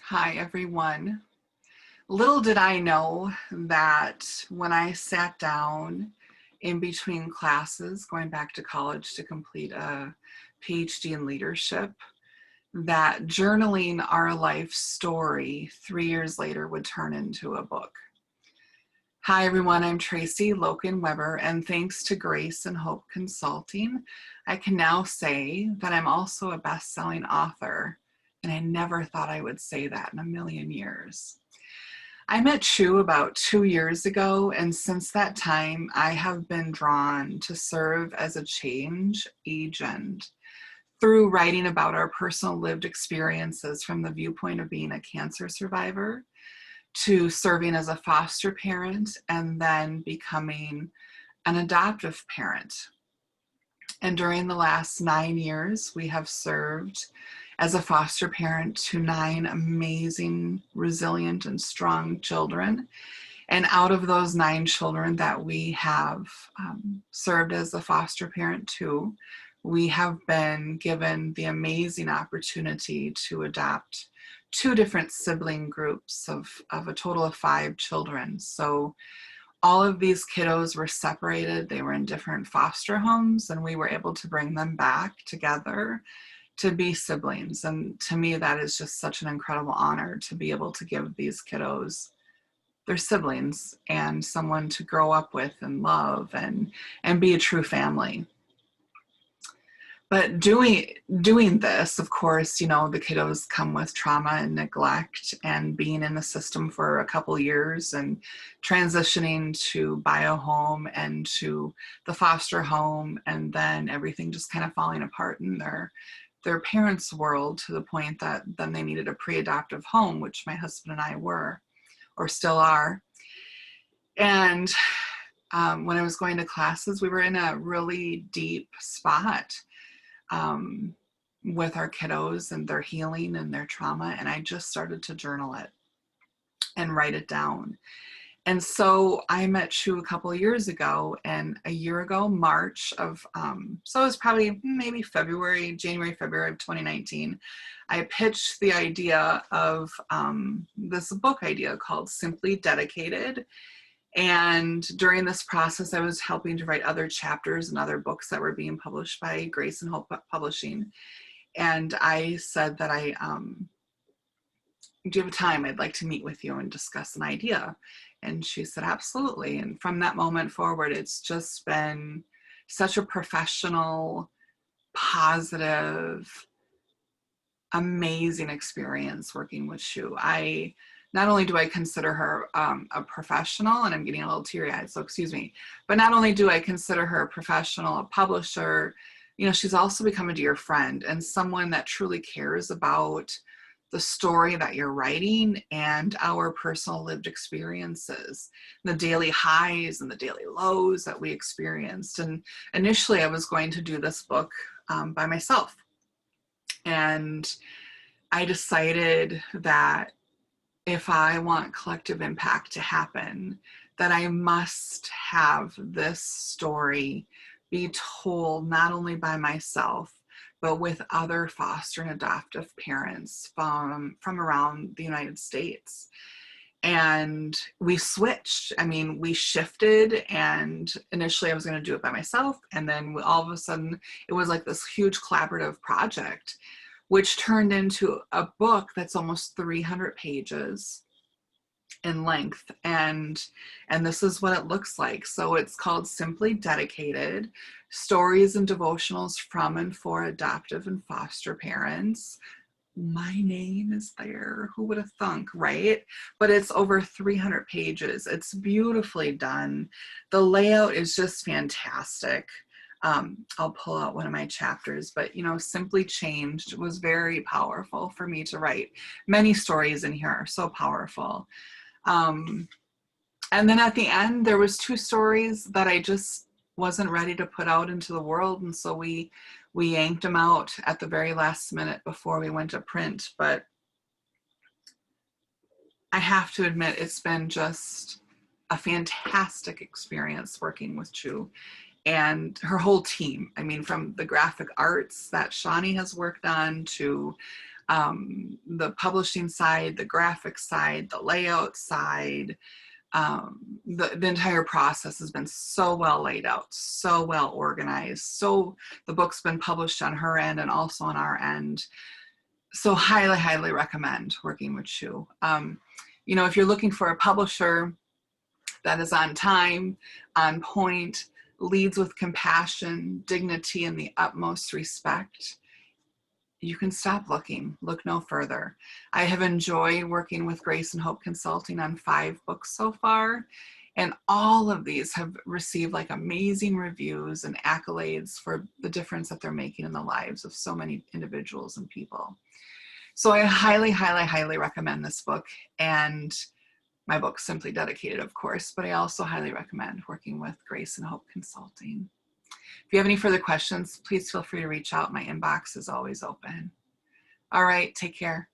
Hi, everyone. Little did I know that when I sat down in between classes, going back to college to complete a PhD in leadership, that journaling our life story 3 years later would turn into a book. Hi, everyone. I'm Tracy Loken Weber, and thanks to Grace and Hope Consulting, I can now say that I'm also a best-selling author, and I never thought I would say that in a million years. I met Chu about 2 years ago, and since that time, I have been drawn to serve as a change agent through writing about our personal lived experiences from the viewpoint of being a cancer survivor, to serving as a foster parent, and then becoming an adoptive parent. And during the last 9 years, we have served as a foster parent to 9 amazing, resilient, and strong children. And out of those 9 children that we have served as a foster parent to, we have been given the amazing opportunity to adopt 2 different sibling groups of a total of 5 children. So all of these kiddos were separated. They were in different foster homes, and we were able to bring them back together to be siblings. And to me, that is just such an incredible honor to be able to give these kiddos their siblings and someone to grow up with and love and be a true family. But doing this, of course, you know, the kiddos come with trauma and neglect, and being in the system for a couple years and transitioning to bio home and to the foster home, and then everything just kind of falling apart in their parents' world, to the point that then they needed a pre-adoptive home, which my husband and I were, or still are. And when I was going to classes, we were in a really deep spot with our kiddos and their healing and their trauma. And I just started to journal it and write it down. And so I met Chu a couple of years ago, and a year ago, March of, so it was probably maybe January, February of 2019, I pitched the idea of this book idea called Simply Dedicated. And during this process, I was helping to write other chapters and other books that were being published by Grace and Hope Publishing. And I said that do you have time? I'd like to meet with you and discuss an idea. And she said, absolutely. And from that moment forward, it's just been such a professional, positive, amazing experience working with Chu. Not only do I consider her a professional, and I'm getting a little teary-eyed, so excuse me, but not only do I consider her a professional, a publisher, you know, she's also become a dear friend and someone that truly cares about the story that you're writing and our personal lived experiences, the daily highs and the daily lows that we experienced. And initially I was going to do this book by myself. And I decided that if I want collective impact to happen, that I must have this story be told not only by myself, but with other foster and adoptive parents from around the United States. And we switched. I mean, we shifted, and initially I was going to do it by myself. And then all of a sudden it was like this huge collaborative project, which turned into a book that's almost 300 pages in length. And this is what it looks like. So it's called Simply Dedicated: Stories and Devotionals from and for Adoptive and Foster Parents. My name is there. Who would have thunk, right? But it's over 300 pages. It's beautifully done. The layout is just fantastic. I'll pull out one of my chapters, but, you know, Simply Changed was very powerful for me to write. Many stories in here are so powerful. And then at the end, there was 2 stories that I just wasn't ready to put out into the world. And so we yanked them out at the very last minute before we went to print. But I have to admit, it's been just a fantastic experience working with Chu and her whole team. I mean, from the graphic arts that Shawnee has worked on, to the publishing side, the graphic side, the layout side. The entire process has been so well laid out, so well organized. So the book's been published on her end and also on our end. So highly, highly recommend working with Shu. You know, if you're looking for a publisher that is on time, on point, leads with compassion, dignity, and the utmost respect, you can stop looking. Look no further. I have enjoyed working with Grace and Hope Consulting on 5 books so far, and all of these have received like amazing reviews and accolades for the difference that they're making in the lives of so many individuals and people. So I highly, highly, highly recommend this book, and my book's Simply Dedicated, of course, but I also highly recommend working with Grace and Hope Consulting. If you have any further questions, please feel free to reach out. My inbox is always open. All right, take care.